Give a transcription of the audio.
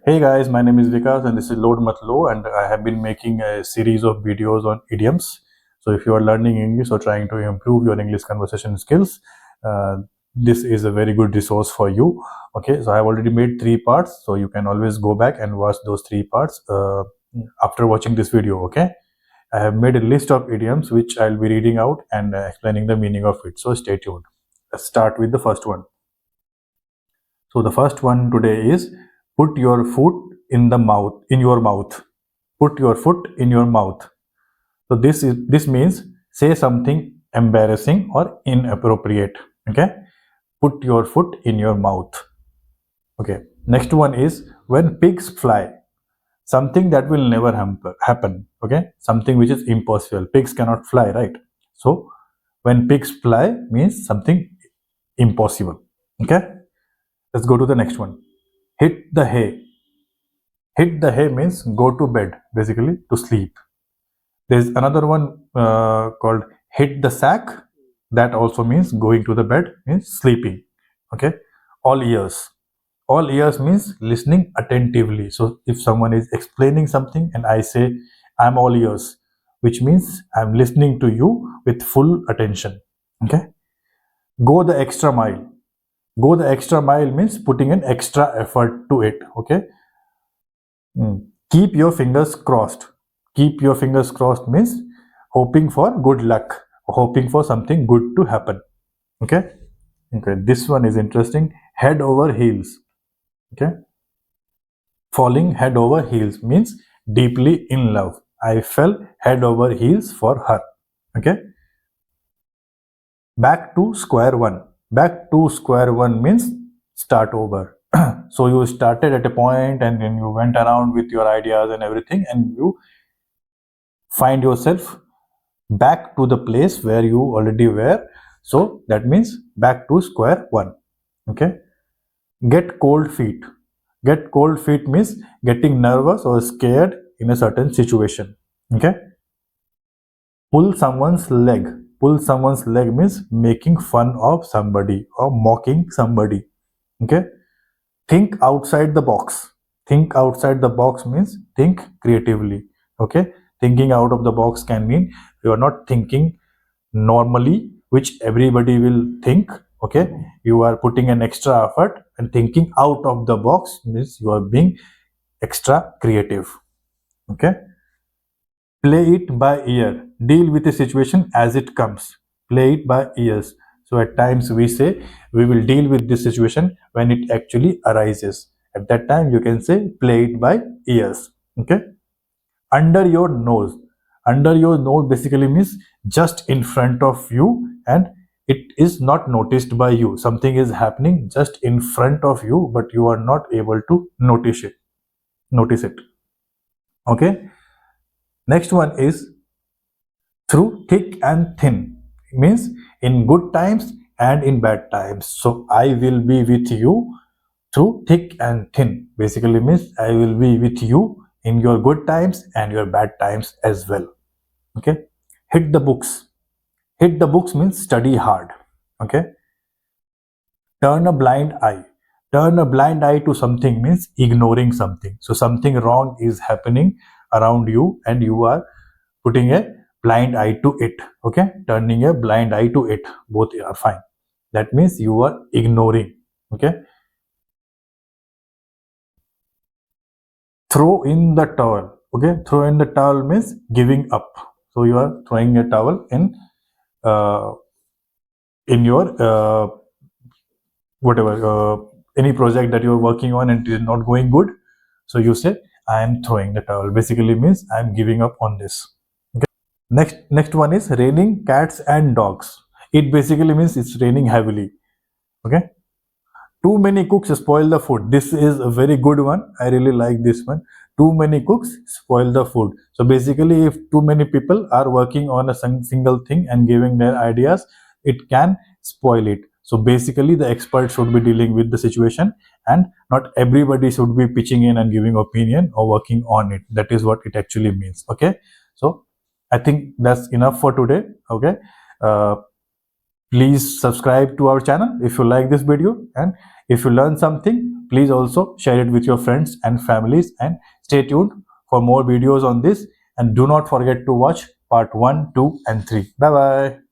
Hey guys, my name is Vikas and this is Load Matlo, and I have been making a series of videos on idioms. So if you are learning English or trying to improve your English conversation skills, uh, this is a very good resource for you. Okay, so I have already made 3 parts, so you can always go back and watch those 3 parts after watching this video. Okay, I have made a list of idioms which I'll be reading out and explaining the meaning of it. So stay tuned. Let's start with the first one. So the first one today is put your foot in your mouth. Put your foot in your mouth. So this means say something embarrassing or inappropriate. Okay. Put your foot in your mouth. Okay. Next one is when pigs fly. Something that will never happen. Okay. Something which is impossible. Pigs cannot fly, right? So when pigs fly means something impossible. Okay. Let's go to the next one. Hit the hay. Hit the hay means go to bed, basically to sleep. There's another one called hit the sack. That also means going to the bed, means sleeping. Okay. All ears. All ears means listening attentively. So if someone is explaining something and I say I'm all ears, which means I'm listening to you with full attention. Okay. Go the extra mile. Go the extra mile means putting an extra effort to it. Okay. Keep your fingers crossed. Keep your fingers crossed means hoping for good luck, hoping for something good to happen. Okay. Okay. This one is interesting. Head over heels. Okay. Falling head over heels means deeply in love. I fell head over heels for her. Okay. Back to square one. Back to square one means start over. So you started at a point and then you went around with your ideas and everything, and you find yourself back to the place where you already were. So that means back to square one. Okay. Get cold feet. Get cold feet means getting nervous or scared in a certain situation. Okay. Pull someone's leg. Pull someone's leg means making fun of somebody or mocking somebody. Okay. Think outside the box. Think outside the box means think creatively. Okay. Thinking out of the box can mean you are not thinking normally, which everybody will think. Okay. You are putting an extra effort, and thinking out of the box means you are being extra creative. Okay. Play it by ear. Deal with the situation as it comes. Play it by ears. So at times we say we will deal with this situation when it actually arises. At that time you can say play it by ears. Okay. Under your nose. Under your nose basically means just in front of you, and it is not noticed by you. Something is happening just in front of you, but you are not able to notice it. Notice it. Okay. Next one is through thick and thin. It means in good times and in bad times. So I will be with you through thick and thin. Basically means I will be with you in your good times and your bad times as well. Okay. Hit the books. Hit the books means study hard. Okay. Turn a blind eye. Turn a blind eye to something means ignoring something. So something wrong is happening around you and you are putting a blind eye to it. Okay. Turning a blind eye to it. Both are fine. That means you are ignoring. Okay. Throw in the towel. Okay. Throw in the towel means giving up. So you are throwing a towel uh, in your whatever any project that you're working on and it is not going good. So you say I am throwing the towel. Basically means I am giving up on this. Okay. Next one is raining cats and dogs. It basically means it's raining heavily. Okay. Too many cooks spoil the food. This is a very good one. I really like this one. Too many cooks spoil the food. So basically if too many people are working on a single thing and giving their ideas, it can spoil it. So basically the expert should be dealing with the situation, and not everybody should be pitching in and giving opinion or working on it. That is what it actually means. Okay. So I think that's enough for today. Okay. uh, Please subscribe to our channel if you like this video, and if you learn something, please also share it with your friends and families, and stay tuned for more videos on this, and do not forget to watch part 1, 2 and 3. Bye bye.